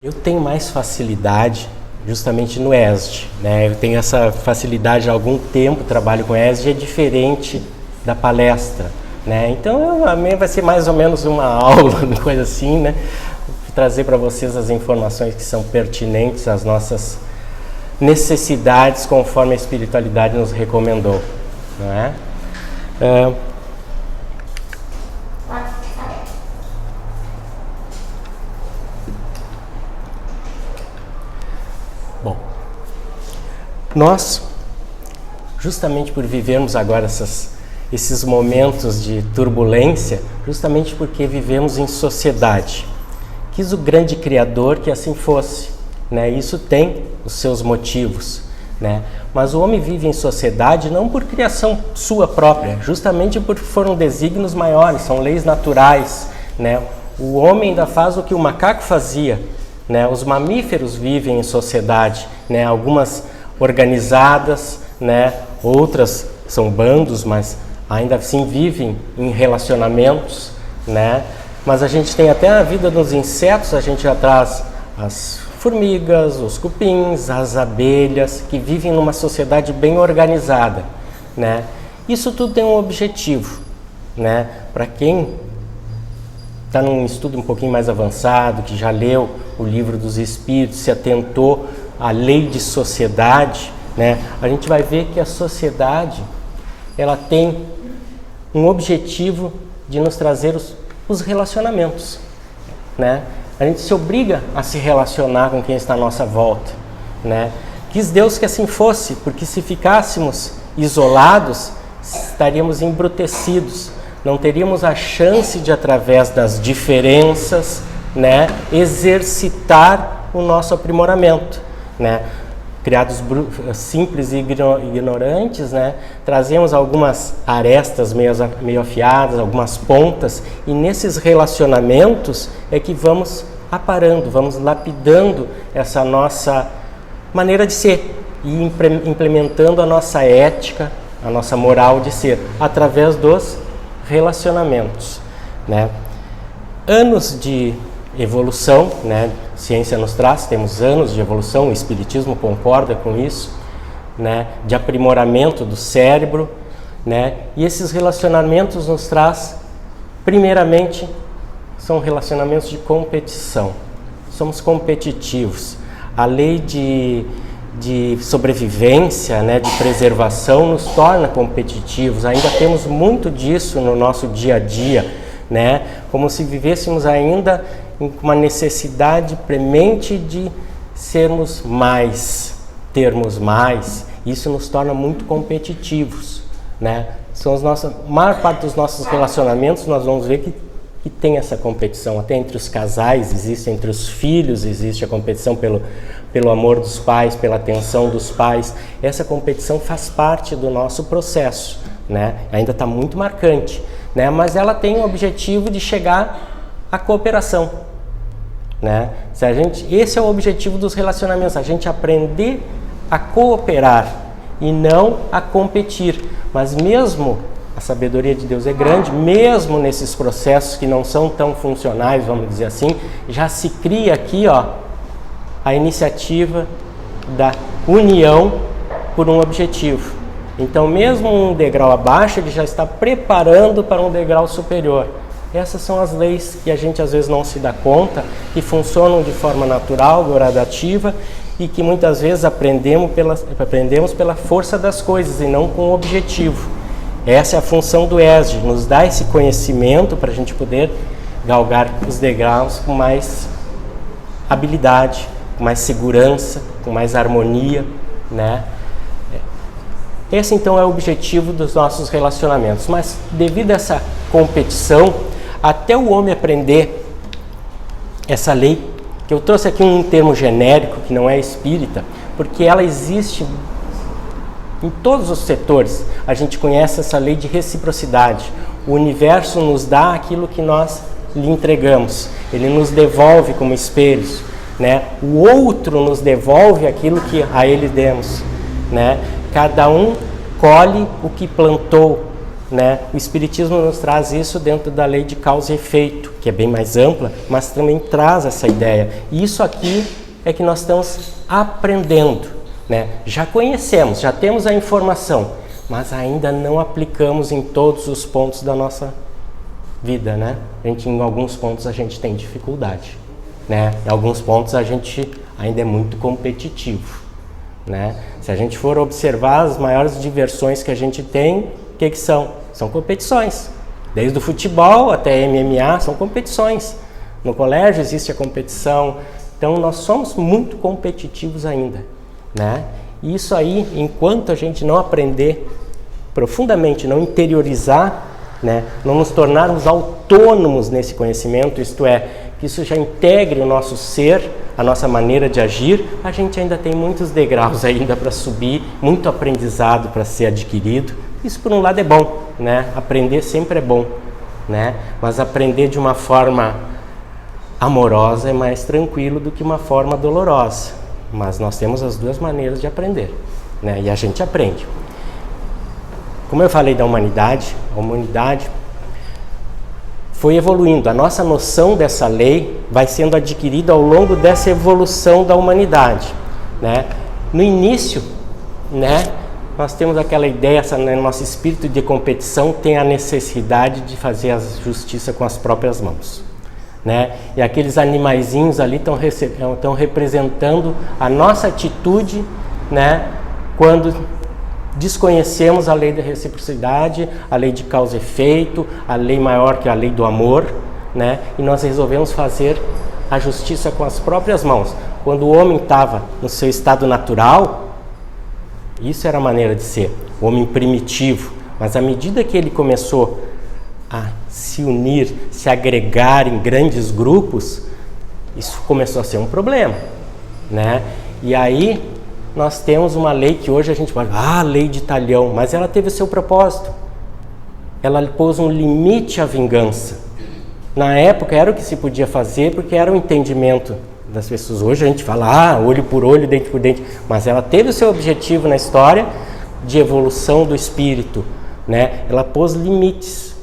Eu tenho mais facilidade justamente no ESD, né? Eu tenho essa facilidade há algum tempo, trabalho com ESD, é diferente da palestra, né? Então a minha vai ser mais ou menos uma aula, uma coisa assim, né? Trazer para vocês as informações que são pertinentes às nossas necessidades conforme a espiritualidade nos recomendou, não é? Bom, nós, justamente por vivermos agora esses momentos de turbulência, justamente porque vivemos em sociedade, quis o grande Criador que assim fosse, né? Isso tem os seus motivos, né? Mas o homem vive em sociedade não por criação sua própria, justamente porque foram desígnios maiores, são leis naturais, né? O homem ainda faz o que o macaco fazia, né? Os mamíferos vivem em sociedade, né? Algumas organizadas, né? Outras são bandos, mas ainda assim vivem em relacionamentos, né? Mas a gente tem até a vida dos insetos, a gente já traz as formigas, os cupins, as abelhas, que vivem numa sociedade bem organizada, né? Isso tudo tem um objetivo, né? Para quem está num estudo um pouquinho mais avançado, que já leu o Livro dos Espíritos, se atentou à lei de sociedade, né? A gente vai ver que a sociedade, ela tem um objetivo de nos trazer os relacionamentos, né? A gente se obriga a se relacionar com quem está à nossa volta, né? Quis Deus que assim fosse, porque se ficássemos isolados, estaríamos embrutecidos, não teríamos a chance de, através das diferenças, né, exercitar o nosso aprimoramento, né? Criados simples e ignorantes, né, trazemos algumas arestas meio afiadas, algumas pontas, e nesses relacionamentos é que vamos aparando, vamos lapidando essa nossa maneira de ser e implementando a nossa ética, a nossa moral de ser, através dos relacionamentos, né? Anos de evolução, né? Ciência nos traz, temos anos de evolução, o Espiritismo concorda com isso, né? De aprimoramento do cérebro, né? E esses relacionamentos nos traz, primeiramente, são relacionamentos de competição. Somos competitivos. A lei de sobrevivência, né? De preservação nos torna competitivos. Ainda temos muito disso no nosso dia a dia, né? Como se vivêssemos ainda com uma necessidade premente de sermos mais, termos mais. Isso nos torna muito competitivos, né? São a maior parte dos nossos relacionamentos, nós vamos ver que tem essa competição. Até entre os casais existe, entre os filhos existe a competição pelo amor dos pais, pela atenção dos pais. Essa competição faz parte do nosso processo, né? Ainda está muito marcante, né? Mas ela tem o objetivo de chegar à cooperação, né? Esse é o objetivo dos relacionamentos, a gente aprender a cooperar e não a competir. Mas mesmo a sabedoria de Deus é grande, mesmo nesses processos que não são tão funcionais, vamos dizer assim, já se cria aqui, ó, a iniciativa da união por um objetivo. Então, mesmo um degrau abaixo, ele já está preparando para um degrau superior. Essas são as leis que a gente às vezes não se dá conta, que funcionam de forma natural, gradativa, e que muitas vezes aprendemos pela força das coisas e não com o objetivo. Essa é a função do ESD, nos dá esse conhecimento para a gente poder galgar os degraus com mais habilidade, com mais segurança, com mais harmonia, né? Esse então é o objetivo dos nossos relacionamentos. Mas devido a essa competição, até o homem aprender essa lei, que eu trouxe aqui um termo genérico que não é espírita, porque ela existe em todos os setores. A gente conhece essa lei de reciprocidade. O universo nos dá aquilo que nós lhe entregamos. Ele nos devolve como espelhos, né? O outro nos devolve aquilo que a ele demos, né? Cada um colhe o que plantou, né, o Espiritismo nos traz isso dentro da lei de causa e efeito, que é bem mais ampla, mas também traz essa ideia. E isso aqui é que nós estamos aprendendo, né? Já conhecemos, já temos a informação, mas ainda não aplicamos em todos os pontos da nossa vida, né? Em alguns pontos a gente tem dificuldade, né? Em alguns pontos a gente ainda é muito competitivo, né? Se a gente for observar as maiores diversões que a gente tem, o que são? São competições. Desde o futebol até MMA são competições. No colégio existe a competição. Então nós somos muito competitivos ainda, né? E isso aí, enquanto a gente não aprender profundamente, não interiorizar, né, não nos tornarmos autônomos nesse conhecimento, isto é, que isso já integre o nosso ser, a nossa maneira de agir, a gente ainda tem muitos degraus ainda para subir, muito aprendizado para ser adquirido. Isso por um lado é bom, né? Aprender sempre é bom, né? Mas aprender de uma forma amorosa é mais tranquilo do que uma forma dolorosa. Mas nós temos as duas maneiras de aprender, né? E a gente aprende. Como eu falei da humanidade, a humanidade foi evoluindo. A nossa noção dessa lei vai sendo adquirida ao longo dessa evolução da humanidade, né? No início, né, nós temos aquela ideia, nosso espírito de competição tem a necessidade de fazer a justiça com as próprias mãos, né? E aqueles animaizinhos ali estão representando a nossa atitude, né, quando desconhecemos a lei da reciprocidade, a lei de causa e efeito, a lei maior que a lei do amor, né? E nós resolvemos fazer a justiça com as próprias mãos. Quando o homem estava no seu estado natural, isso era a maneira de ser, o homem primitivo. Mas à medida que ele começou a se unir, se agregar em grandes grupos, isso começou a ser um problema, né? E aí nós temos uma lei que hoje a gente fala, lei de Talhão, mas ela teve o seu propósito. Ela pôs um limite à vingança. Na época era o que se podia fazer, porque era o entendimento das pessoas. Hoje a gente fala, olho por olho, dente por dente, mas ela teve o seu objetivo na história de evolução do espírito, né? Ela pôs limites,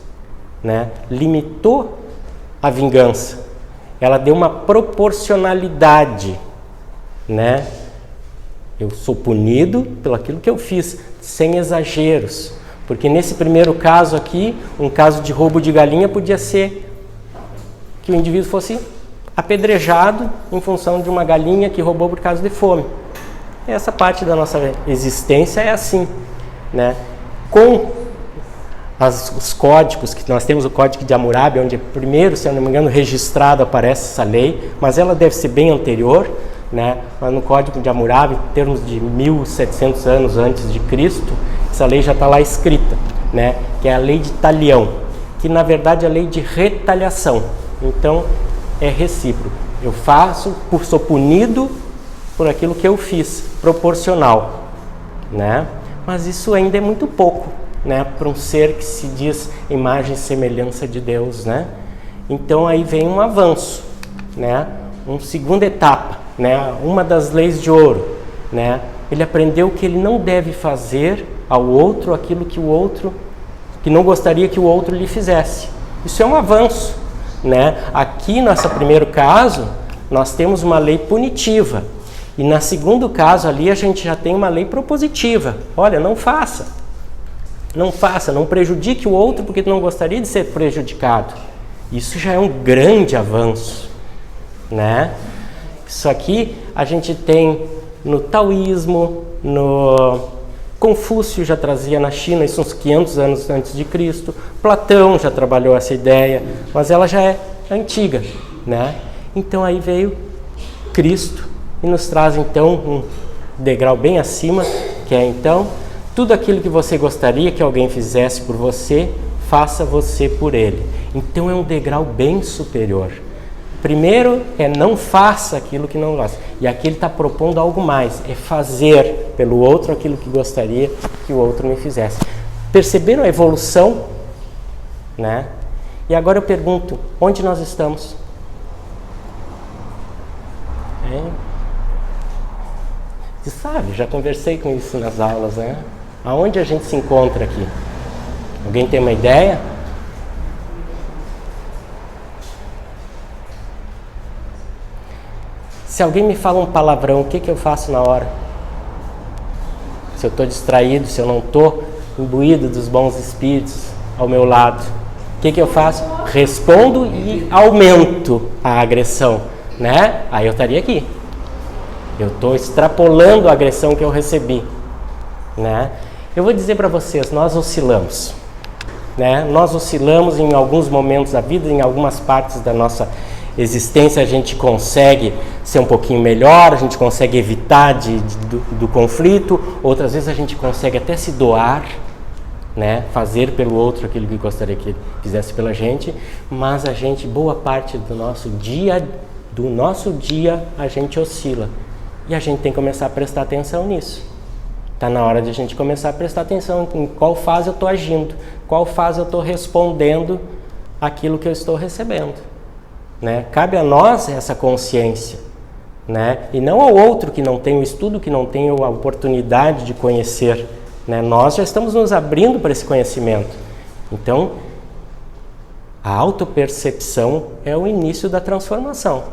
né? Limitou a vingança. Ela deu uma proporcionalidade, né? Eu sou punido pelo aquilo que eu fiz, sem exageros. Porque nesse primeiro caso aqui, um caso de roubo de galinha, podia ser que o indivíduo fosse apedrejado em função de uma galinha que roubou por causa de fome. Essa parte da nossa existência é assim, né? Com os códigos, que nós temos o Código de Hammurabi, onde primeiro, se eu não me engano, registrado aparece essa lei, mas ela deve ser bem anterior, né? Mas no Código de Hammurabi, em termos de 1700 anos antes de Cristo, essa lei já está lá escrita, né? Que é a lei de Talião, que na verdade é a lei de retaliação. Então é recíproco. Eu sou punido por aquilo que eu fiz, proporcional, né? Mas isso ainda é muito pouco, né? Para um ser que se diz imagem e semelhança de Deus, né? Então aí vem um avanço, né? Uma segunda etapa, né? Uma das leis de ouro, né? Ele aprendeu que ele não deve fazer ao outro aquilo que o outro, que não gostaria que o outro lhe fizesse. Isso é um avanço, né? Aqui, nesse primeiro caso, nós temos uma lei punitiva. E no segundo caso ali, a gente já tem uma lei propositiva. Olha, não faça. Não faça, não prejudique o outro porque tu não gostaria de ser prejudicado. Isso já é um grande avanço, né? Isso aqui a gente tem no taoísmo, no Confúcio já trazia na China, isso uns 500 anos antes de Cristo. Platão já trabalhou essa ideia, mas ela já é antiga, né? Então aí veio Cristo e nos traz então um degrau bem acima, que é então tudo aquilo que você gostaria que alguém fizesse por você, faça você por ele. Então é um degrau bem superior. Primeiro é não faça aquilo que não gosta. E aqui ele está propondo algo mais, é fazer pelo outro aquilo que gostaria que o outro me fizesse. Perceberam a evolução? Né? E agora eu pergunto, onde nós estamos? Você sabe, já conversei com isso nas aulas, né? Aonde a gente se encontra aqui? Alguém tem uma ideia? Se alguém me fala um palavrão, o que eu faço na hora? Se eu estou distraído, se eu não estou imbuído dos bons espíritos ao meu lado, o que eu faço? Respondo e aumento a agressão, né? Aí eu estaria aqui. Eu estou extrapolando a agressão que eu recebi, né? Eu vou dizer para vocês, nós oscilamos, né? Nós oscilamos em alguns momentos da vida, em algumas partes da nossa existência a gente consegue ser um pouquinho melhor, a gente consegue evitar do conflito, outras vezes a gente consegue até se doar, né? Fazer pelo outro aquilo que gostaria que ele fizesse pela gente, mas a gente, boa parte do nosso dia a gente oscila. E a gente tem que começar a prestar atenção nisso. Está na hora de a gente começar a prestar atenção em qual fase eu estou agindo, qual fase eu estou respondendo aquilo que eu estou recebendo. Né? Cabe a nós essa consciência, né? E não ao outro que não tem o estudo, que não tem a oportunidade de conhecer. Né? Nós já estamos nos abrindo para esse conhecimento. Então, a autopercepção é o início da transformação.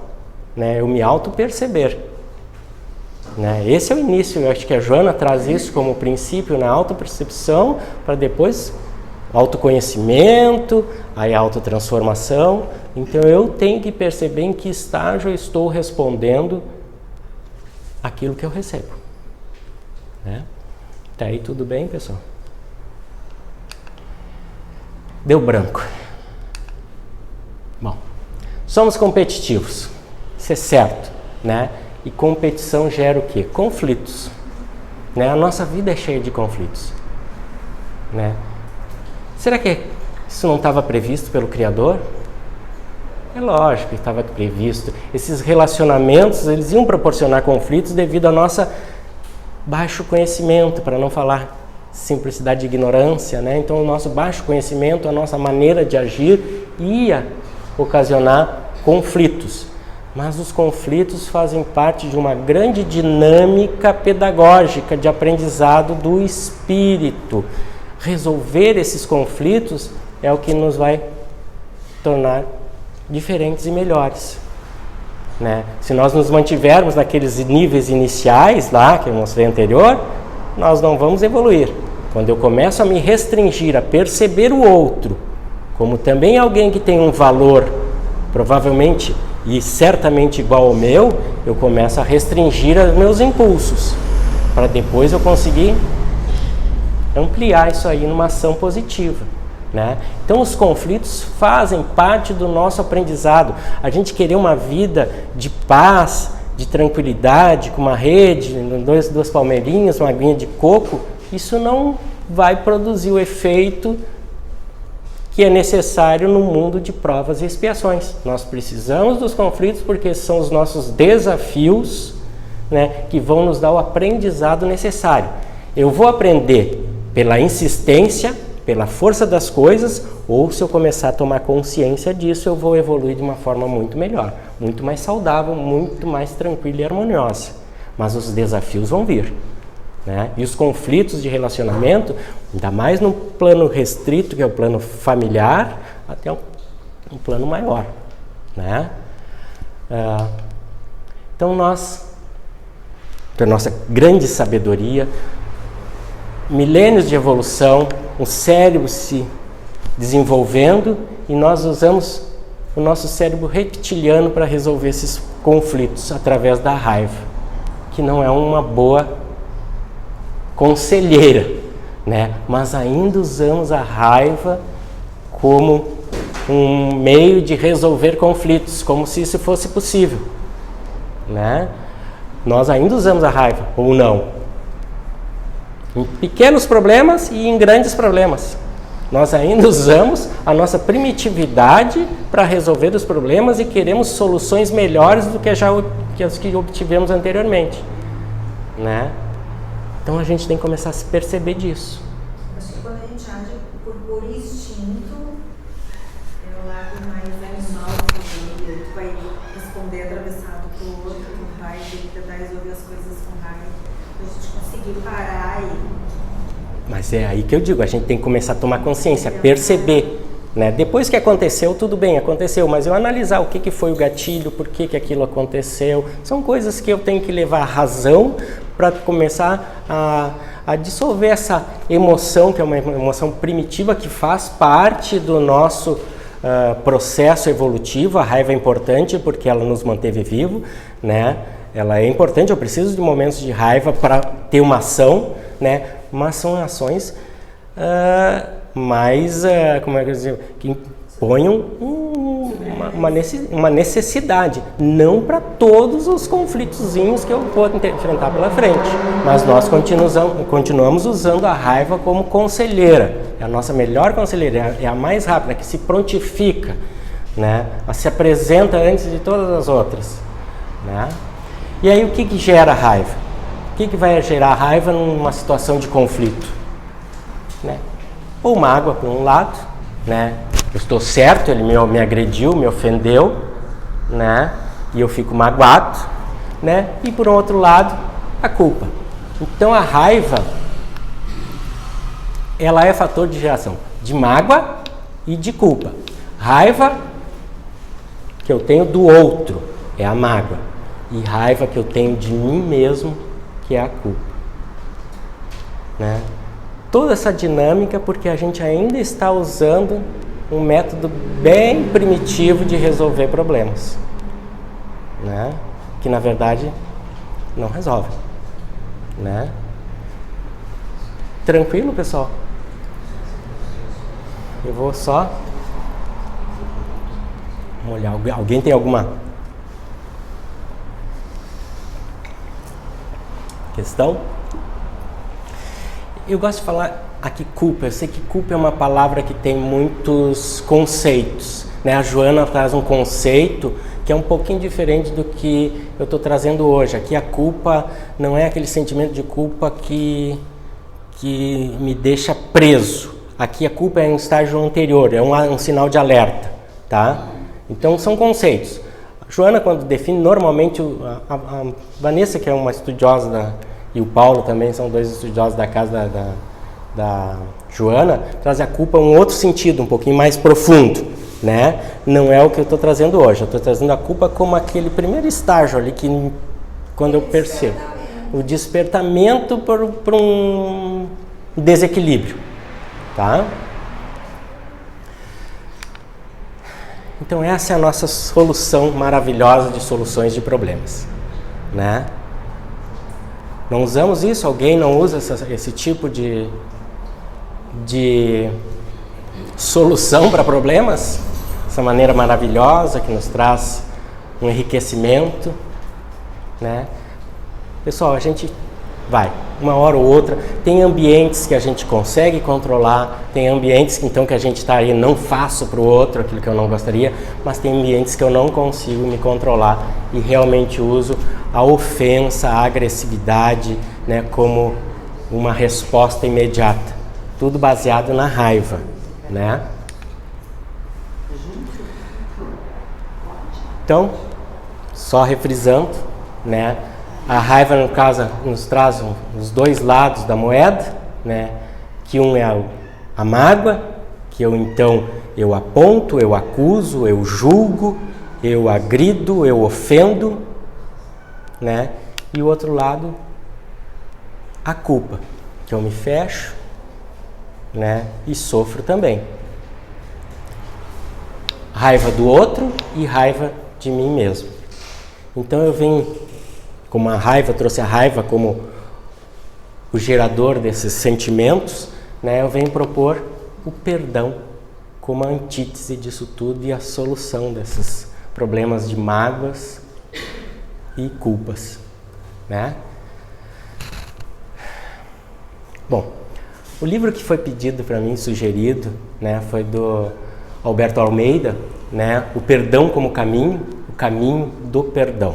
Né? Eu me autoperceber. Né? Esse é o início, eu acho que a Joana traz isso como princípio na autopercepção, para depois autoconhecimento, aí autotransformação. Então eu tenho que perceber em que estágio eu estou respondendo aquilo que eu recebo. Né? Tá aí tudo bem, pessoal? Deu branco. Bom, somos competitivos, isso é certo, né? E competição gera o quê? Conflitos. Né? A nossa vida é cheia de conflitos. Né? Será que isso não estava previsto pelo Criador? É lógico que estava previsto. Esses relacionamentos, eles iam proporcionar conflitos devido ao nosso baixo conhecimento, para não falar simplicidade e ignorância, né? Então o nosso baixo conhecimento, a nossa maneira de agir ia ocasionar conflitos. Mas os conflitos fazem parte de uma grande dinâmica pedagógica de aprendizado do espírito. Resolver esses conflitos é o que nos vai tornar diferentes e melhores. Né? Se nós nos mantivermos naqueles níveis iniciais lá, que eu mostrei anterior, nós não vamos evoluir. Quando eu começo a me restringir, a perceber o outro, como também alguém que tem um valor, provavelmente e certamente igual ao meu, eu começo a restringir os meus impulsos, para depois eu conseguir ampliar isso aí numa ação positiva. Né? Então os conflitos fazem parte do nosso aprendizado. A gente querer uma vida de paz, de tranquilidade, com uma rede, duas palmeirinhas, uma aguinha de coco, isso não vai produzir o efeito que é necessário no mundo de provas e expiações. Nós precisamos dos conflitos porque são os nossos desafios, né, que vão nos dar o aprendizado necessário. Eu vou aprender pela insistência, pela força das coisas, ou se eu começar a tomar consciência disso, eu vou evoluir de uma forma muito melhor, muito mais saudável, muito mais tranquila e harmoniosa. Mas os desafios vão vir. Né? E os conflitos de relacionamento, ainda mais no plano restrito, que é o plano familiar, até um plano maior. Né? Então nós, pela nossa grande sabedoria, milênios de evolução, o cérebro se desenvolvendo, e nós usamos o nosso cérebro reptiliano para resolver esses conflitos através da raiva, que não é uma boa conselheira, né? Mas ainda usamos a raiva como um meio de resolver conflitos, como se isso fosse possível, né? Nós ainda usamos a raiva, ou não? Em pequenos problemas e em grandes problemas. Nós ainda usamos a nossa primitividade para resolver os problemas e queremos soluções melhores do que as que obtivemos anteriormente, né? Então a gente tem que começar a se perceber disso. Acho que quando a gente age por instinto, é o lado mais animal da família, tu vai responder atravessado pro outro, tu vai tentar resolver as coisas com raiva. A gente conseguir parar Mas é aí que eu digo, a gente tem que começar a tomar consciência, perceber, né? Depois que aconteceu, tudo bem, aconteceu, mas eu analisar o que foi o gatilho, por que aquilo aconteceu, são coisas que eu tenho que levar à razão para começar a dissolver essa emoção, que é uma emoção primitiva que faz parte do nosso processo evolutivo. A raiva é importante porque ela nos manteve vivo, né? Ela é importante, eu preciso de momentos de raiva para ter uma ação, né? Mas são ações como é que eu dizer, que imponham uma necessidade, não para todos os conflitozinhos que eu vou enfrentar pela frente, mas nós continuamos usando a raiva como conselheira, é a nossa melhor conselheira, é a mais rápida, que se prontifica, né? Ela se apresenta antes de todas as outras, né? E aí o que gera raiva? O que vai gerar raiva numa situação de conflito? Né? Ou mágoa por um lado, né? Eu estou certo, ele me agrediu, me ofendeu, né? E eu fico magoado, né? E por um outro lado, a culpa. Então a raiva, ela é fator de geração de mágoa e de culpa. Raiva que eu tenho do outro é a mágoa, e raiva que eu tenho de mim mesmo, que é a culpa, né? Toda essa dinâmica porque a gente ainda está usando um método bem primitivo de resolver problemas, né? Que na verdade não resolve, né? Tranquilo, pessoal? Eu vou só olhar. Alguém tem alguma questão? Eu gosto de falar aqui culpa. Eu sei que culpa é uma palavra que tem muitos conceitos, né? A Joana traz um conceito que é um pouquinho diferente do que eu estou trazendo hoje. Aqui a culpa não é aquele sentimento de culpa que me deixa preso. Aqui a culpa é um estágio anterior, é um sinal de alerta, tá? Então são conceitos. A Joana, quando define, normalmente a Vanessa, que é uma estudiosa e o Paulo também são dois estudiosos da casa da Joana, traz a culpa um outro sentido, um pouquinho mais profundo, né? Não é o que eu estou trazendo hoje. Eu estou trazendo a culpa como aquele primeiro estágio ali que, quando eu percebo, o despertamento por um desequilíbrio, tá? Então essa é a nossa solução maravilhosa de soluções de problemas, né? Não usamos isso? Alguém não usa esse tipo de solução para problemas? Essa maneira maravilhosa que nos traz um enriquecimento, né? Pessoal, a gente vai, uma hora ou outra, tem ambientes que a gente consegue controlar, tem ambientes então que a gente está aí, não faço para o outro aquilo que eu não gostaria, mas tem ambientes que eu não consigo me controlar e realmente uso a ofensa, a agressividade, né, como uma resposta imediata. Tudo baseado na raiva, né? Então, só refrisando, né? A raiva, no caso, nos traz os dois lados da moeda, né? Que um é a mágoa, que eu aponto, eu acuso, eu julgo, eu agrido, eu ofendo, né? E o outro lado, a culpa, que eu me fecho, né? E sofro também. Raiva do outro e raiva de mim mesmo. Então eu venho, como a raiva, trouxe a raiva como o gerador desses sentimentos, né? Eu venho propor o perdão como a antítese disso tudo e a solução desses problemas de mágoas e culpas, né? Bom, o livro que foi pedido para mim, sugerido, né, foi do Alberto Almeida, né, O Perdão como Caminho, o Caminho do Perdão.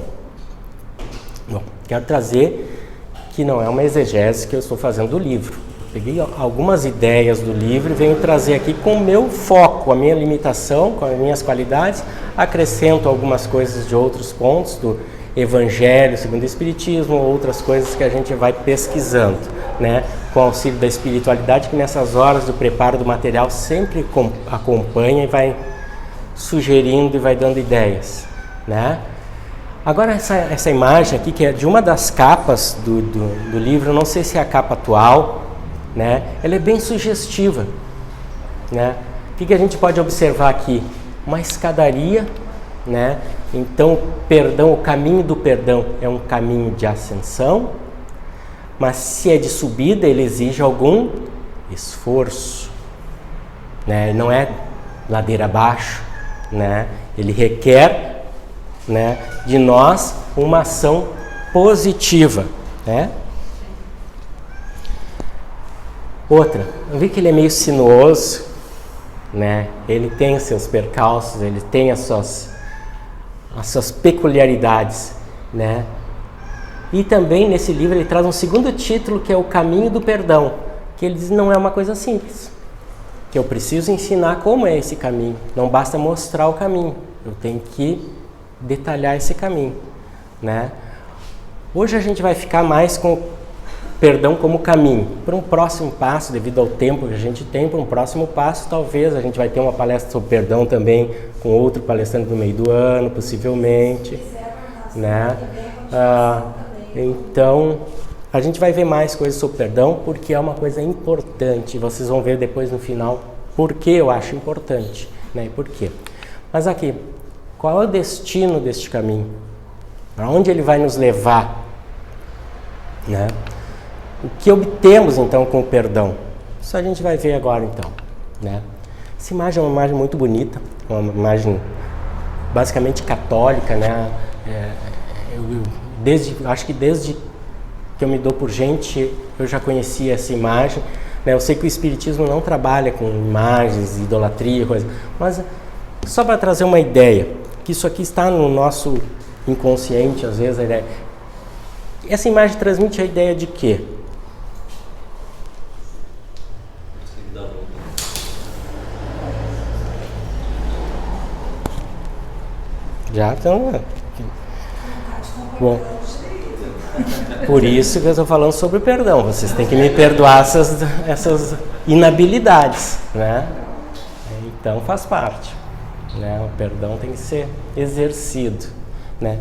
Bom, quero trazer que não é uma exegese que eu estou fazendo do livro. Peguei algumas ideias do livro e venho trazer aqui com o meu foco, a minha limitação, com as minhas qualidades, acrescento algumas coisas de outros pontos do Evangelho segundo o Espiritismo, outras coisas que a gente vai pesquisando, né? com o auxílio da espiritualidade, que nessas horas do preparo do material sempre acompanha e vai sugerindo e vai dando ideias, né? Agora essa imagem aqui, que é de uma das capas do livro, não sei se é a capa atual, né? Ela é bem sugestiva, né? O que a gente pode observar aqui? Uma escadaria, né? Então, perdão, o caminho do perdão é um caminho de ascensão, mas se é de subida, ele exige algum esforço, né? Não é ladeira abaixo, né? Ele requer, né, de nós uma ação positiva, né? Outra, eu vi que ele é meio sinuoso, né? Ele tem os seus percalços, ele tem as suas peculiaridades, né? E também nesse livro ele traz um segundo título, que é o Caminho do Perdão, que ele diz não é uma coisa simples, que eu preciso ensinar como é esse caminho, não basta mostrar o caminho, eu tenho que detalhar esse caminho, né? Hoje a gente vai ficar mais com perdão como caminho. Para um próximo passo, devido ao tempo que a gente tem, para um próximo passo, talvez a gente vai ter uma palestra sobre perdão também, com outro palestrante no meio do ano, possivelmente, né? Então, a gente vai ver mais coisas sobre perdão, porque é uma coisa importante. Vocês vão ver depois no final por que eu acho importante, né? E por quê. Mas aqui, qual é o destino deste caminho? Para onde ele vai nos levar, né? O que obtemos então com o perdão? Isso a gente vai ver agora então, né? Essa imagem é uma imagem muito bonita, uma imagem basicamente católica, né? Acho que desde que eu me dou por gente, eu já conhecia essa imagem, né? Eu sei que o Espiritismo não trabalha com imagens, idolatria, coisa, mas só para trazer uma ideia, que isso aqui está no nosso inconsciente, às vezes a ideia. Essa imagem transmite a ideia de quê? Já estão. Bom, por isso que eu estou falando sobre perdão. Vocês têm que me perdoar essas inabilidades, né? Então faz parte, né? O perdão tem que ser exercido, né?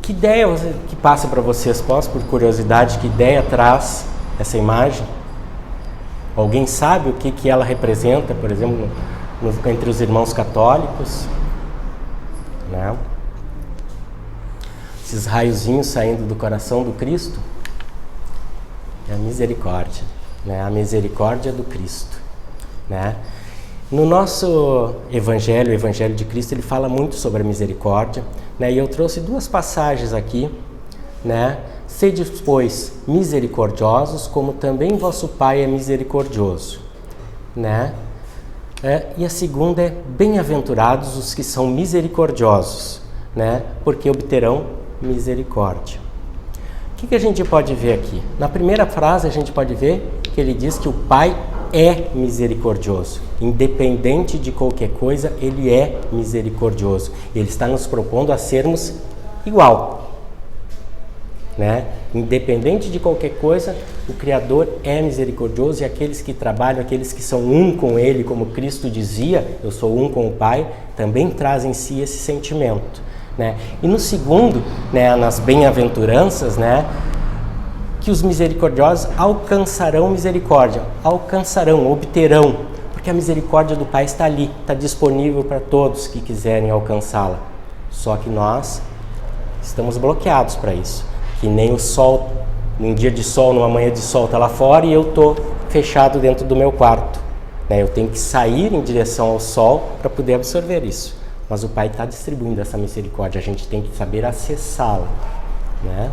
Que ideia que passa para vocês? Posso, por curiosidade, que ideia traz essa imagem? Alguém sabe o que ela representa, por exemplo, entre os irmãos católicos? Né? Esses raiozinhos saindo do coração do Cristo é a misericórdia, né? A misericórdia do Cristo, né? No nosso Evangelho, o Evangelho de Cristo, ele fala muito sobre a misericórdia, né? E eu trouxe duas passagens aqui, né? Sede, pois, misericordiosos, como também vosso Pai é misericordioso, né? E a segunda é bem-aventurados os que são misericordiosos, né? Porque obterão misericórdia. O que a gente pode ver aqui? Na primeira frase a gente pode ver que ele diz que o Pai é misericordioso. Independente de qualquer coisa, ele é misericordioso. Ele está nos propondo a sermos igual, né? Independente de qualquer coisa, o Criador é misericordioso, e aqueles que trabalham, aqueles que são um com Ele, como Cristo dizia, eu sou um com o Pai, também trazem em si esse sentimento, né? E no segundo, né, nas bem-aventuranças, né, que os misericordiosos alcançarão misericórdia, obterão, porque a misericórdia do Pai está ali, está disponível para todos que quiserem alcançá-la. Só que nós estamos bloqueados para isso. Que nem o sol, num dia de sol, numa manhã de sol, está lá fora e eu estou fechado dentro do meu quarto, né? Eu tenho que sair em direção ao sol para poder absorver isso. Mas o Pai está distribuindo essa misericórdia, a gente tem que saber acessá-la, né?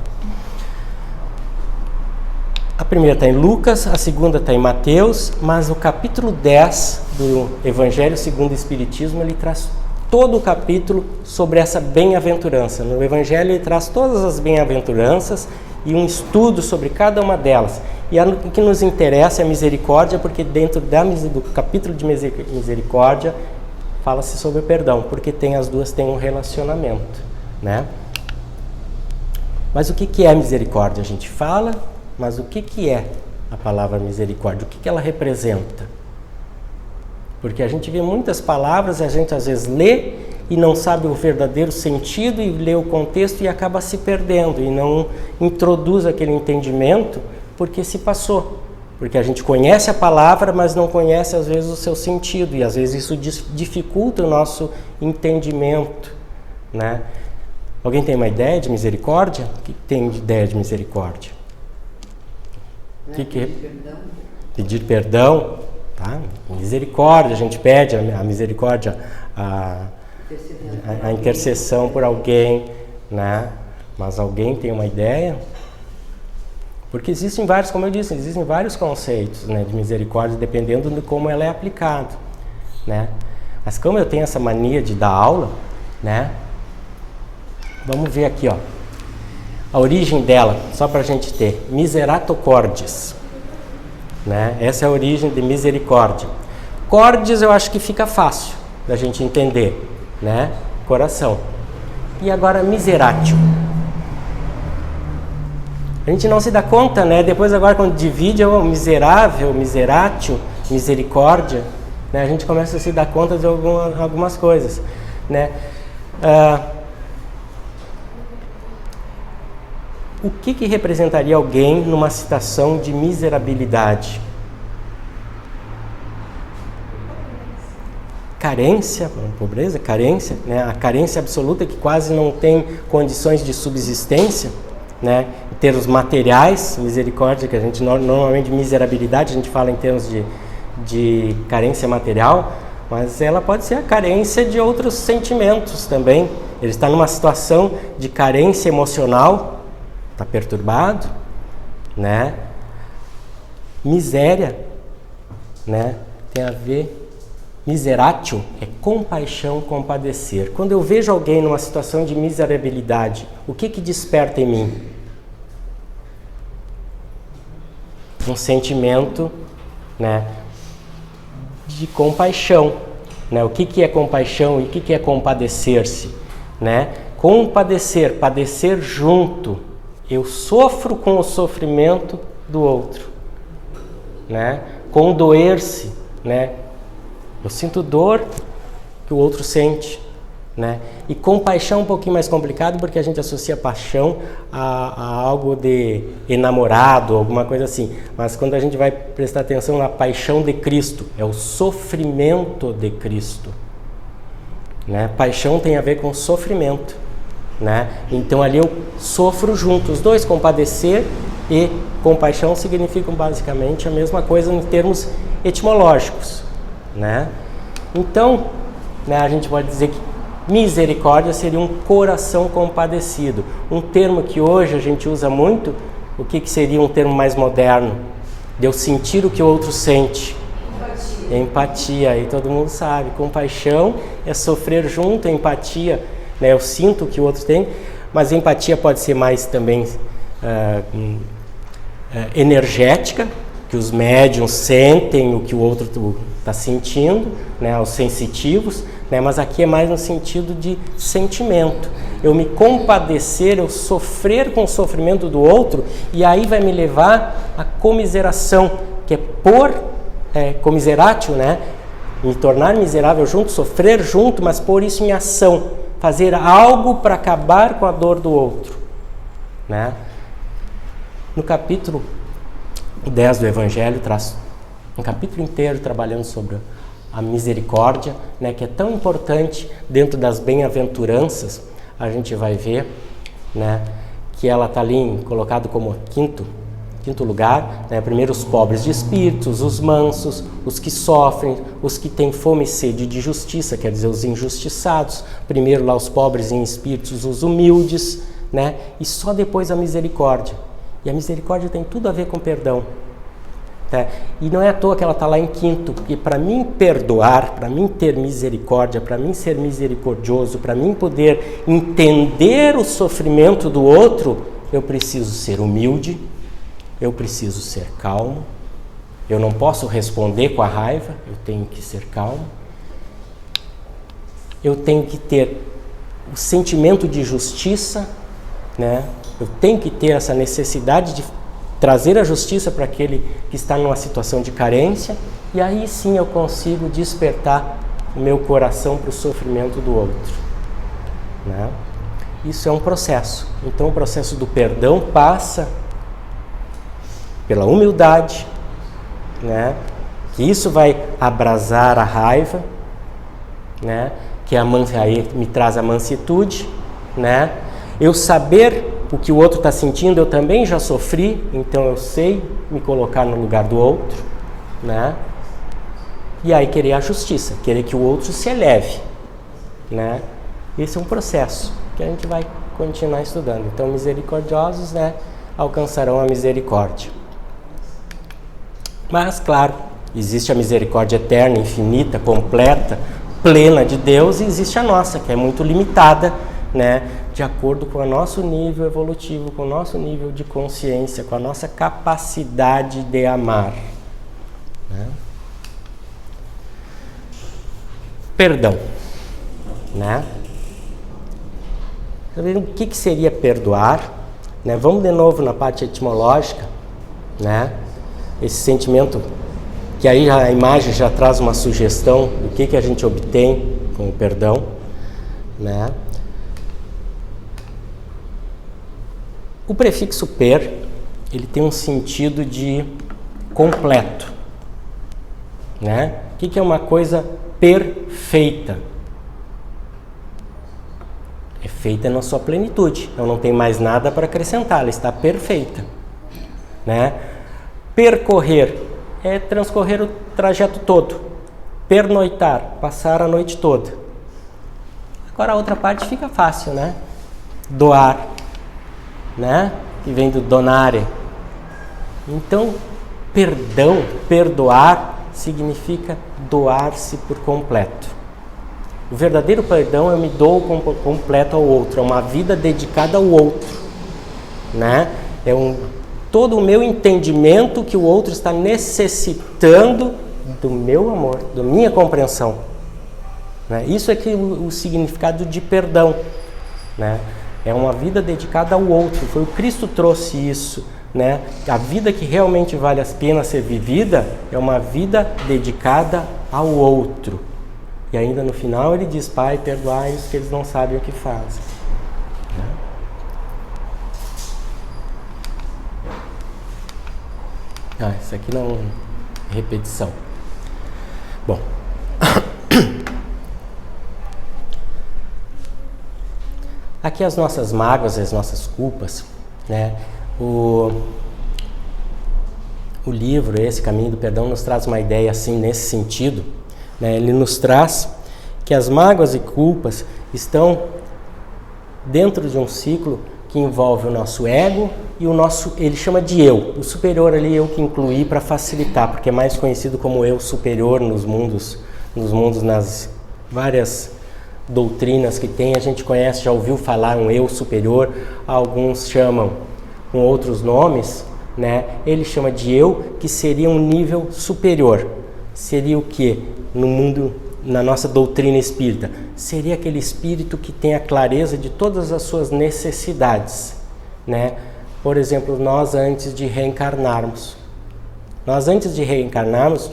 A primeira está em Lucas, a segunda está em Mateus, mas o capítulo 10 do Evangelho segundo o Espiritismo, ele traz todo o capítulo sobre essa bem-aventurança. No Evangelho ele traz todas as bem-aventuranças e um estudo sobre cada uma delas. E o que nos interessa é a misericórdia, porque dentro do capítulo de misericórdia fala-se sobre o perdão, porque as duas têm um relacionamento, né? Mas o que é a misericórdia? A gente fala, mas o que é a palavra misericórdia? O que ela representa? Porque a gente vê muitas palavras e a gente às vezes lê e não sabe o verdadeiro sentido e lê o contexto e acaba se perdendo e não introduz aquele entendimento porque se passou. Porque a gente conhece a palavra, mas não conhece às vezes o seu sentido e às vezes isso dificulta o nosso entendimento, né? Alguém tem uma ideia de misericórdia? O que tem de ideia de misericórdia? Pedir perdão, tá? Misericórdia, a gente pede a misericórdia, a intercessão por alguém, né? Mas alguém tem uma ideia? Porque existem vários, como eu disse, existem vários conceitos, né, de misericórdia, dependendo de como ela é aplicada, né? Mas como eu tenho essa mania de dar aula, né? Vamos ver aqui, ó. A origem dela, só para a gente ter, miserato cordis, né? Essa é a origem de misericórdia. Cordis eu acho que fica fácil da gente entender, né? Coração. E agora miseratio. A gente não se dá conta, né? Depois agora quando divide é o miserável, miseratio, misericórdia, né? A gente começa a se dar conta de algumas coisas, né? O que representaria alguém numa situação de miserabilidade? Carência, pobreza, carência, né? A carência absoluta que quase não tem condições de subsistência, né? Em termos materiais, misericórdia, que a gente normalmente miserabilidade, a gente fala em termos de carência material, mas ela pode ser a carência de outros sentimentos também. Ele está numa situação de carência emocional, está perturbado, né? Miséria, né? Tem a ver. Miseratio é compaixão, compadecer. Quando eu vejo alguém numa situação de miserabilidade, o que desperta em mim? Um sentimento, né, de compaixão, né? O que é compaixão e o que é compadecer-se, né? Compadecer, padecer junto. Eu sofro com o sofrimento do outro, né? Condoer-se, né? Eu sinto dor que o outro sente, né? E compaixão é um pouquinho mais complicado porque a gente associa paixão a algo de enamorado, alguma coisa assim. Mas quando a gente vai prestar atenção na paixão de Cristo, é o sofrimento de Cristo, né? Paixão tem a ver com sofrimento, né? Então ali eu sofro junto. Os dois, compadecer e compaixão, significam basicamente a mesma coisa em termos etimológicos, né? Então, né, a gente pode dizer que misericórdia seria um coração compadecido. Um termo que hoje a gente usa muito, o que seria um termo mais moderno? De eu sentir o que o outro sente. Empatia. Empatia, aí todo mundo sabe. Compaixão é sofrer junto, empatia, né, eu sinto o que o outro tem, mas empatia pode ser mais também energética, que os médiums sentem o que o outro está sentindo, né, os sensitivos, né, mas aqui é mais no sentido de sentimento. Eu me compadecer, eu sofrer com o sofrimento do outro, e aí vai me levar à comiseração, que é comiseratio, né, me tornar miserável junto, sofrer junto, mas pôr isso em ação, fazer algo para acabar com a dor do outro, né? No capítulo 10 do Evangelho, traz um capítulo inteiro trabalhando sobre a misericórdia, né, que é tão importante dentro das bem-aventuranças. A gente vai ver, né, que ela está ali colocado como quinto lugar, né? Primeiro os pobres de espíritos, os mansos, os que sofrem, os que têm fome e sede de justiça, quer dizer, os injustiçados. Primeiro lá os pobres em espíritos, os humildes, né? E só depois a misericórdia. E a misericórdia tem tudo a ver com perdão, tá? E não é à toa que ela está lá em quinto, porque para mim perdoar, para mim ter misericórdia, para mim ser misericordioso, para mim poder entender o sofrimento do outro, eu preciso ser humilde, eu preciso ser calmo, eu não posso responder com a raiva, eu tenho que ser calmo, eu tenho que ter o sentimento de justiça, né? Eu tenho que ter essa necessidade de trazer a justiça para aquele que está numa situação de carência, e aí sim eu consigo despertar o meu coração para o sofrimento do outro, né? Isso é um processo. Então o processo do perdão passa pela humildade, né? Que isso vai abrasar a raiva, né? Que aí me traz a mansitude, né? Eu saber o que o outro está sentindo, eu também já sofri, então eu sei me colocar no lugar do outro, né? E aí querer a justiça, querer que o outro se eleve, né? Esse é um processo que a gente vai continuar estudando. Então, misericordiosos, né, alcançarão a misericórdia. Mas, claro, existe a misericórdia eterna, infinita, completa, plena de Deus, e existe a nossa, que é muito limitada, né, de acordo com o nosso nível evolutivo, com o nosso nível de consciência, com a nossa capacidade de amar, né? Perdão, né? O que seria perdoar, né? Vamos de novo na parte etimológica, né? Esse sentimento que aí a imagem já traz uma sugestão do que a gente obtém com o perdão, né? O prefixo per, ele tem um sentido de completo, né? O que é uma coisa perfeita? É feita na sua plenitude, então não tem mais nada para acrescentar, ela está perfeita, né? Percorrer é transcorrer o trajeto todo. Pernoitar, passar a noite toda. Agora a outra parte fica fácil, né? Doar, né? Que vem do donare. Então, perdão, perdoar, significa doar-se por completo. O verdadeiro perdão eu me dou completo ao outro, é uma vida dedicada ao outro, né? É todo o meu entendimento que o outro está necessitando do meu amor, da minha compreensão, né? Isso é que o significado de perdão, né? É uma vida dedicada ao outro. Foi o Cristo trouxe isso, né? A vida que realmente vale a pena ser vivida é uma vida dedicada ao outro. E ainda no final ele diz: Pai, perdoai-os que eles não sabem o que fazem. Isso aqui não é repetição. Bom. Aqui as nossas mágoas, as nossas culpas, né? O livro, esse Caminho do Perdão, nos traz uma ideia assim, nesse sentido, né? Ele nos traz que as mágoas e culpas estão dentro de um ciclo que envolve o nosso ego e o nosso, ele chama de eu, o superior ali, eu que incluí para facilitar, porque é mais conhecido como eu superior nos mundos, nas várias doutrinas que tem, a gente conhece, já ouviu falar um eu superior, alguns chamam com outros nomes, né? Ele chama de eu, que seria um nível superior. Seria o que? No mundo, na nossa doutrina espírita, seria aquele espírito que tem a clareza de todas as suas necessidades, né? Por exemplo, nós antes de reencarnarmos,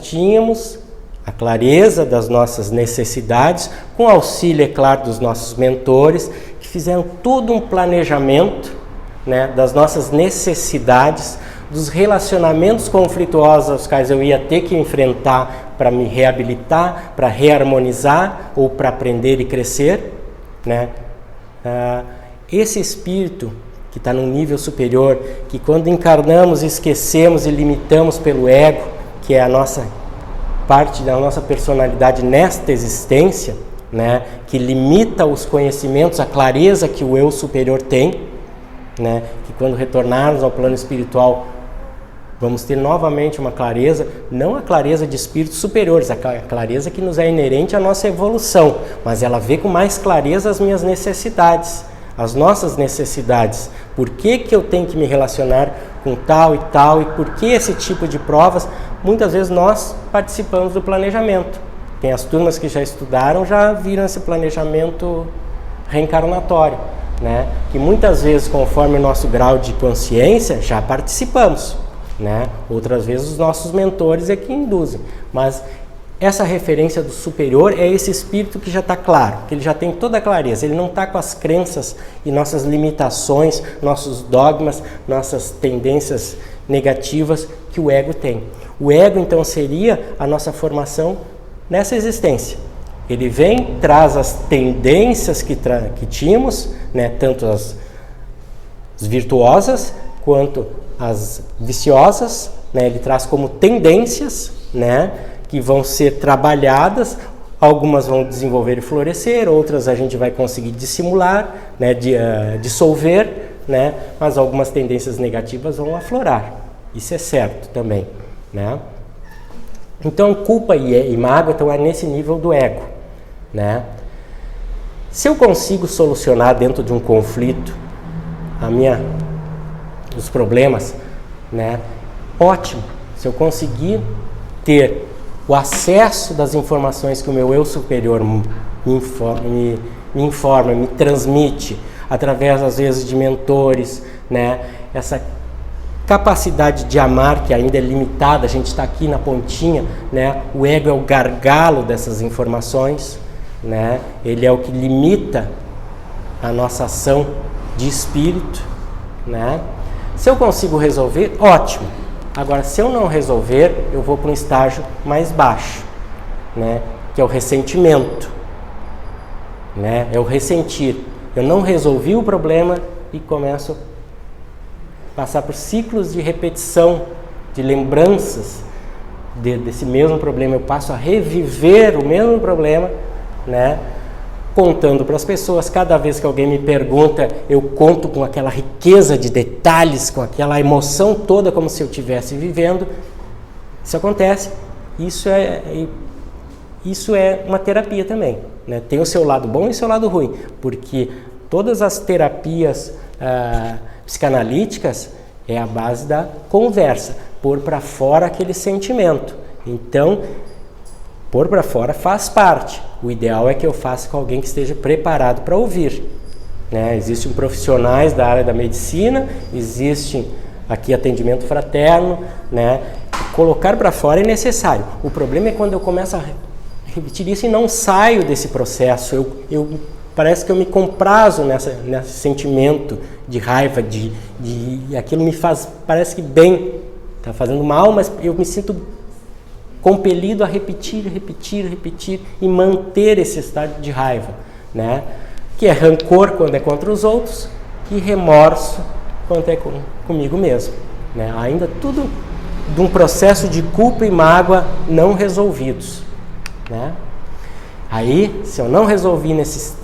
tínhamos a clareza das nossas necessidades, com auxílio, é claro, dos nossos mentores, que fizeram todo um planejamento, né, das nossas necessidades, dos relacionamentos conflituosos aos quais eu ia ter que enfrentar para me reabilitar, para reharmonizar ou para aprender e crescer, né? Esse espírito que está num nível superior, que quando encarnamos esquecemos e limitamos pelo ego, que é a nossa parte da nossa personalidade nesta existência, né, que limita os conhecimentos, a clareza que o eu superior tem, né, que quando retornarmos ao plano espiritual vamos ter novamente uma clareza, não a clareza de espíritos superiores, a clareza que nos é inerente à nossa evolução, mas ela vê com mais clareza as minhas necessidades, as nossas necessidades. Por que eu tenho que me relacionar com tal e tal, e por que esse tipo de provas? Muitas vezes nós participamos do planejamento. Tem as turmas que já estudaram, já viram esse planejamento reencarnatório, né? Que muitas vezes, conforme o nosso grau de consciência, já participamos. né? Outras vezes os nossos mentores é que induzem, mas essa referência do superior é esse espírito que já está claro, que ele já tem toda a clareza, ele não está com as crenças e nossas limitações, nossos dogmas, nossas tendências negativas que o ego tem. O ego, então, seria a nossa formação nessa existência. Ele vem, traz as tendências que tínhamos, né, tanto as virtuosas quanto as viciosas, né, ele traz como tendências, né, que vão ser trabalhadas, algumas vão desenvolver e florescer, outras a gente vai conseguir dissimular, né, dissolver, né, mas algumas tendências negativas vão aflorar. Isso é certo também, né? Então, culpa e mágoa estão nesse nível do ego, né? Se eu consigo solucionar dentro de um conflito os problemas, né? Ótimo. Se eu conseguir ter o acesso das informações que o meu eu superior me informa, me transmite, através, às vezes, de mentores, né? Essa capacidade de amar, que ainda é limitada, a gente está aqui na pontinha, né? O ego é o gargalo dessas informações, né? Ele é o que limita a nossa ação de espírito, né? Se eu consigo resolver, ótimo. Agora, se eu não resolver, eu vou para um estágio mais baixo, né? Que é o ressentimento, né? É o ressentir. Eu não resolvi o problema e começo a passar por ciclos de repetição, de lembranças desse mesmo problema. Eu passo a reviver o mesmo problema, né? Contando para as pessoas. Cada vez que alguém me pergunta, eu conto com aquela riqueza de detalhes, com aquela emoção toda, como se eu estivesse vivendo. Isso acontece. Isso é uma terapia também, né? Tem o seu lado bom e o seu lado ruim, porque todas as terapias psicanalíticas é a base da conversa, pôr para fora aquele sentimento. Então, pôr para fora faz parte. O ideal é que eu faça com alguém que esteja preparado para ouvir, né? Existem profissionais da área da medicina, existe aqui atendimento fraterno, né? Colocar para fora é necessário. O problema é quando eu começo a repetir isso e não saio desse processo. Parece que eu me comprazo nesse sentimento de raiva, aquilo me faz, parece que bem, está fazendo mal, mas eu me sinto compelido a repetir e manter esse estado de raiva, né? Que é rancor quando é contra os outros e remorso quando é comigo mesmo, né? Ainda tudo de um processo de culpa e mágoa não resolvidos, né? Aí, se eu não resolvi nesses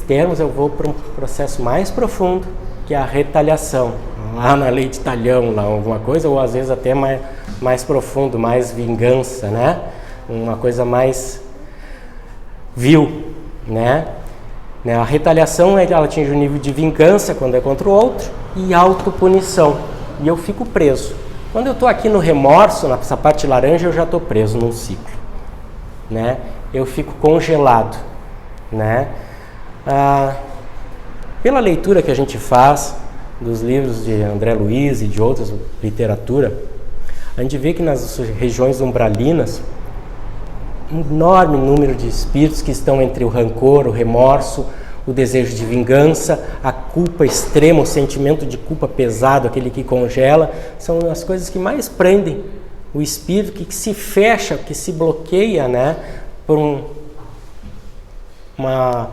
termos, eu vou para um processo mais profundo, que é a retaliação. Lá na lei de Talhão, lá alguma coisa, ou às vezes até mais profundo, mais vingança, né? Uma coisa mais vil, né? A retaliação, ela atinge o nível de vingança quando é contra o outro e autopunição. E eu fico preso. Quando eu estou aqui no remorso, nessa parte laranja, eu já estou preso num ciclo, né? Eu fico congelado, né? Pela leitura que a gente faz dos livros de André Luiz e de outras literatura, a gente vê que nas regiões umbralinas, um enorme número de espíritos que estão entre o rancor, o remorso, o desejo de vingança, a culpa extrema, o sentimento de culpa pesado, aquele que congela, são as coisas que mais prendem o espírito, que se fecha, que se bloqueia, né, por uma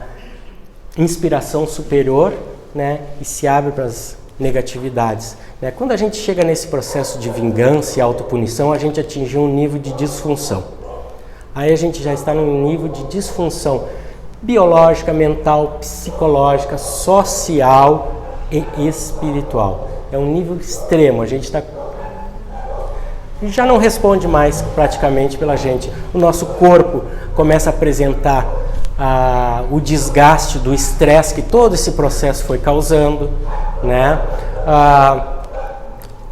inspiração superior, né, e se abre para as negatividades, né? Quando a gente chega nesse processo de vingança e autopunição, a gente atingiu um nível de disfunção. Aí a gente já está num nível de disfunção biológica, mental, psicológica, social e espiritual. É um nível extremo. A gente já não responde mais praticamente pela gente. O nosso corpo começa a apresentar o desgaste do estresse que todo esse processo foi causando, né?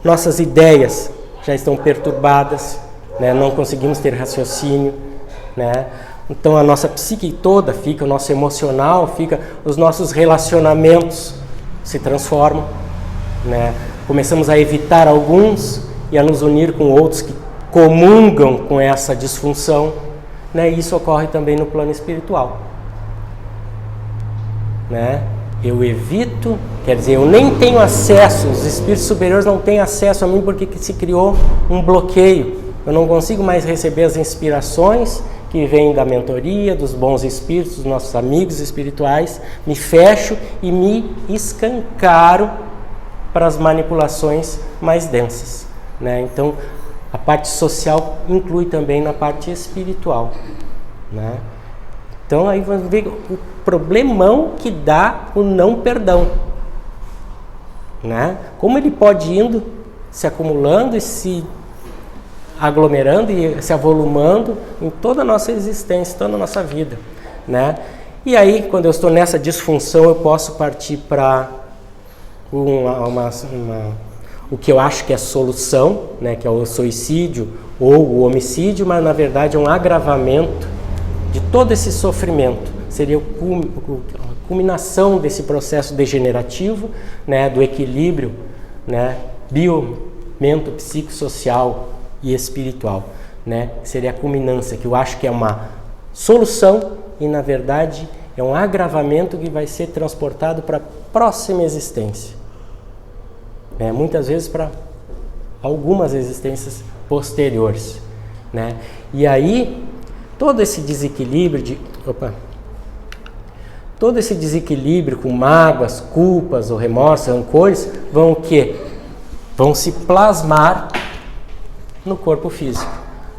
Nossas ideias já estão perturbadas, né? Não conseguimos ter raciocínio, né? Então a nossa psique toda fica, o nosso emocional fica, os nossos relacionamentos se transformam, né? Começamos a evitar alguns e a nos unir com outros que comungam com essa disfunção, né? Isso ocorre também no plano espiritual, né? Eu evito, quer dizer, eu nem tenho acesso, os espíritos superiores não têm acesso a mim porque se criou um bloqueio. Eu não consigo mais receber as inspirações que vêm da mentoria, dos bons espíritos, dos nossos amigos espirituais. Me fecho e me escancaro para as manipulações mais densas, né? Então, a parte social inclui também na parte espiritual, né? Então, aí vamos ver o problemão que dá o não perdão, né? Como ele pode indo, se acumulando e se aglomerando e se avolumando em toda a nossa existência, toda a nossa vida, né? E aí, quando eu estou nessa disfunção, eu posso partir para o que eu acho que é solução, né? Que é o suicídio ou o homicídio, mas na verdade é um agravamento de todo esse sofrimento. Seria a culminação desse processo degenerativo, né? Do equilíbrio, né? Psicossocial e espiritual, né? Seria a culminância, que eu acho que é uma solução e na verdade é um agravamento que vai ser transportado para a próxima existência, né? Muitas vezes para algumas existências posteriores, né? E aí todo esse desequilíbrio todo esse desequilíbrio com mágoas, culpas, ou remorsos, rancores, vão o quê? Vão se plasmar no corpo físico.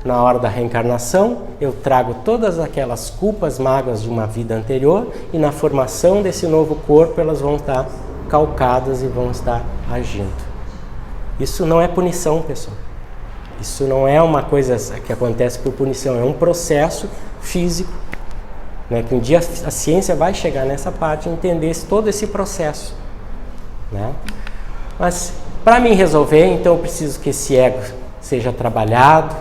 Na hora da reencarnação, eu trago todas aquelas culpas, mágoas de uma vida anterior e na formação desse novo corpo elas vão estar calcadas e vão estar agindo. Isso não é punição, pessoal. Isso não é uma coisa que acontece por punição, é um processo físico, né, que um dia a ciência vai chegar nessa parte e entender todo esse processo, né? Mas para mim resolver, então eu preciso que esse ego seja trabalhado,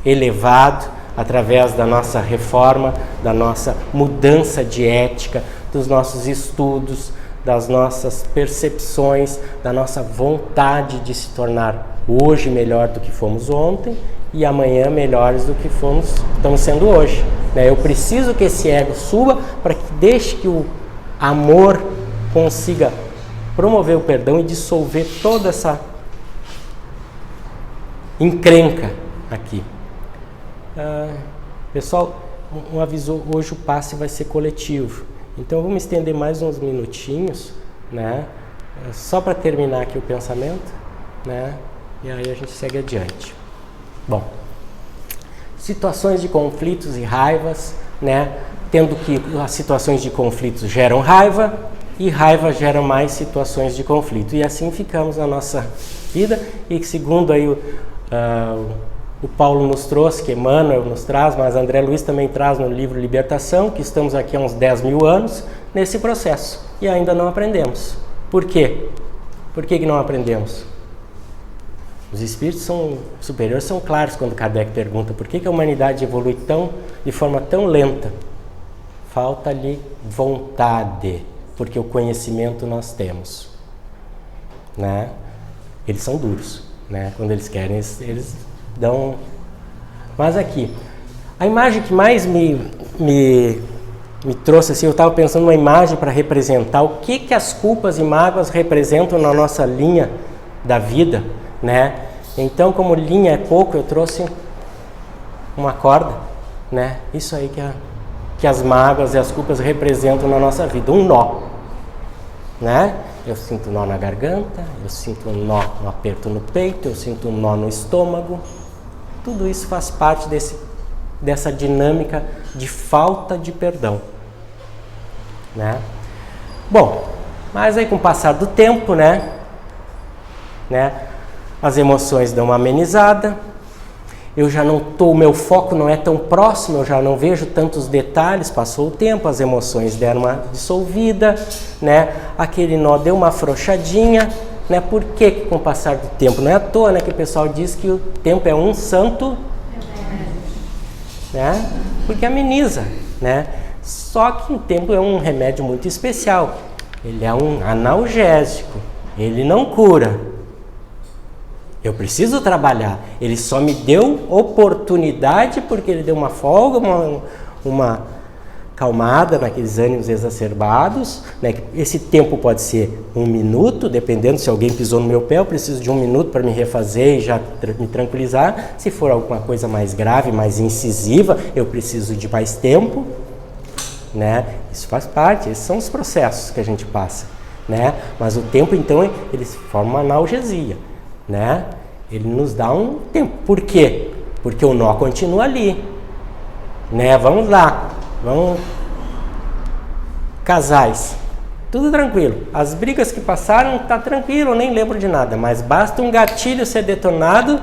elevado, através da nossa reforma, da nossa mudança de ética, dos nossos estudos, das nossas percepções, da nossa vontade de se tornar hoje melhor do que fomos ontem e amanhã melhores do que estamos sendo hoje, né? Eu preciso que esse ego suba para que deixe que o amor consiga promover o perdão e dissolver toda essa encrenca aqui. Pessoal, um aviso, hoje o passe vai ser coletivo, então vamos estender mais uns minutinhos, né? Só para terminar aqui o pensamento, né? E aí a gente segue adiante. Bom, situações de conflitos e raivas, né? Tendo que as situações de conflitos geram raiva e raiva gera mais situações de conflito, e assim ficamos na nossa vida. E segundo aí o Paulo nos trouxe, que Emmanuel nos traz, mas André Luiz também traz no livro Libertação, que estamos aqui há uns 10 mil anos nesse processo e ainda não aprendemos. Por quê? Por que não aprendemos? Os espíritos superiores são claros quando Kardec pergunta por que a humanidade evolui de forma tão lenta. Falta-lhe vontade, porque o conhecimento nós temos, né? Eles são duros, né? Quando eles querem, eles dão. Mas aqui, a imagem que mais me trouxe, assim, eu estava pensando numa imagem para representar o que as culpas e mágoas representam na nossa linha da vida, né? Então, como linha é pouco, eu trouxe uma corda, né? Isso aí que as mágoas e as culpas representam na nossa vida, um nó, né? Eu sinto um nó na garganta, eu sinto um nó, um aperto no peito, eu sinto um nó no estômago. Tudo isso faz parte dessa dinâmica de falta de perdão, né? Bom, mas aí com o passar do tempo, né? As emoções dão uma amenizada, eu já não o meu foco não é tão próximo, eu já não vejo tantos detalhes, passou o tempo, as emoções deram uma dissolvida, né? Aquele nó deu uma afrouxadinha, né? Por que com o passar do tempo? Não é à toa, né, que o pessoal diz que o tempo é um santo, né? Porque ameniza, né? Só que o tempo é um remédio muito especial, ele é um analgésico, ele não cura, Eu preciso trabalhar. Ele só me deu oportunidade porque ele deu uma folga, uma calmada naqueles ânimos exacerbados, né? Esse tempo pode ser 1 minuto, dependendo se alguém pisou no meu pé, eu preciso de 1 minuto para me refazer e já me tranquilizar. Se for alguma coisa mais grave, mais incisiva, eu preciso de mais tempo, né? Isso faz parte, esses são os processos que a gente passa, né? Mas o tempo, então, ele forma uma analgesia, né? Ele nos dá um tempo. Por quê? Porque o nó continua ali, né? Vamos lá. Vamos, casais, tudo tranquilo, as brigas que passaram tá tranquilo, eu nem lembro de nada, mas basta um gatilho ser detonado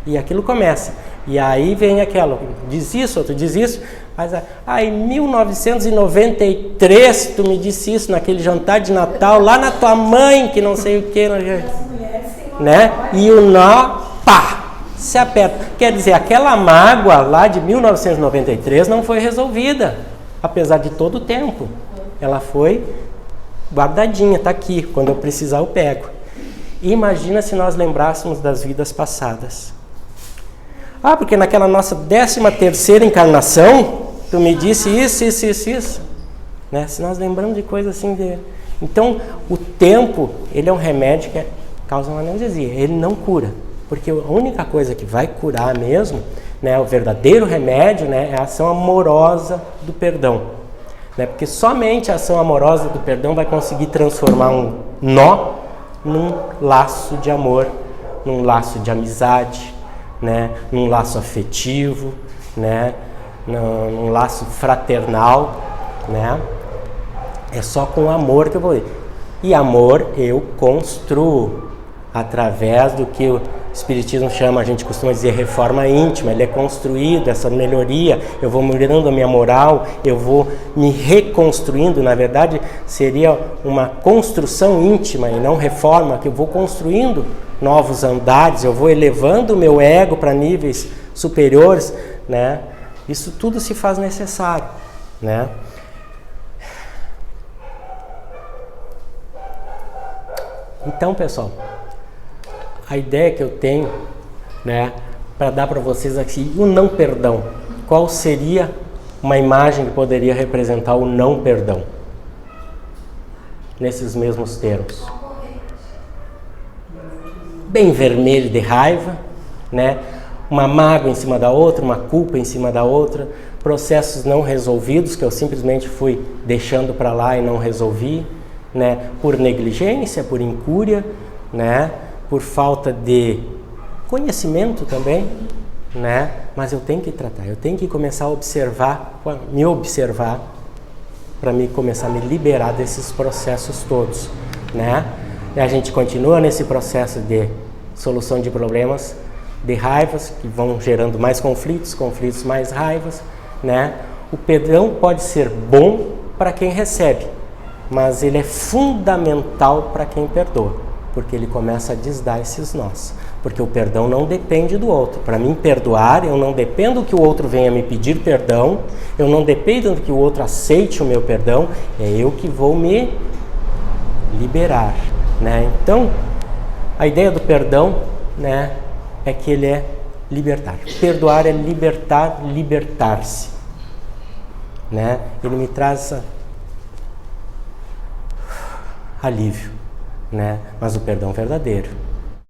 e aquilo começa, e aí vem aquela, diz isso, outro diz isso, mas em 1993 tu me disse isso naquele jantar de Natal, lá na tua mãe, que não sei o que, né? E o nó, pá! Se aperta. Quer dizer, aquela mágoa lá de 1993 não foi resolvida, apesar de todo o tempo. Ela foi guardadinha, está aqui. Quando eu precisar, eu pego. Imagina se nós lembrássemos das vidas passadas. Porque naquela nossa 13ª encarnação, tu me disse isso. Né? Se nós lembramos de coisas assim... Então, o tempo, ele é um remédio que causa uma analgesia. Ele não cura. Porque a única coisa que vai curar mesmo, né, o verdadeiro remédio, né, é a ação amorosa do perdão. Né? Porque somente a ação amorosa do perdão vai conseguir transformar um nó num laço de amor, num laço de amizade, né, num laço afetivo, né, num laço fraternal. Né? É só com amor que eu vou ir. E amor eu construo através do que o Espiritismo chama, a gente costuma dizer, reforma íntima. Ele é construído, essa melhoria, eu vou melhorando a minha moral, eu vou me reconstruindo. Na verdade, seria uma construção íntima e não reforma, que eu vou construindo novos andares, eu vou elevando o meu ego para níveis superiores, né? Isso tudo se faz necessário, né? Então, pessoal, a ideia que eu tenho, né, para dar para vocês aqui, o não perdão. Qual seria uma imagem que poderia representar o não perdão? Nesses mesmos termos. Bem vermelho de raiva, né? Uma mágoa em cima da outra, uma culpa em cima da outra, processos não resolvidos que eu simplesmente fui deixando para lá e não resolvi, né? Por negligência, por incúria, né? Por falta de conhecimento também, né? Mas eu tenho que tratar, eu tenho que começar a observar, me observar, para me começar a me liberar desses processos todos, né? E a gente continua nesse processo de solução de problemas, de raivas, que vão gerando mais conflitos, mais raivas, né? O perdão pode ser bom para quem recebe, mas ele é fundamental para quem perdoa. Porque ele começa a desdar esses nós. Porque o perdão não depende do outro. Para mim perdoar, eu não dependo que o outro venha me pedir perdão, eu não dependo que o outro aceite o meu perdão, é eu que vou me liberar, né? Então, a ideia do perdão, né, é que ele é libertar. Perdoar é libertar, libertar-se, né? Ele me traz alívio, né? Mas o perdão verdadeiro.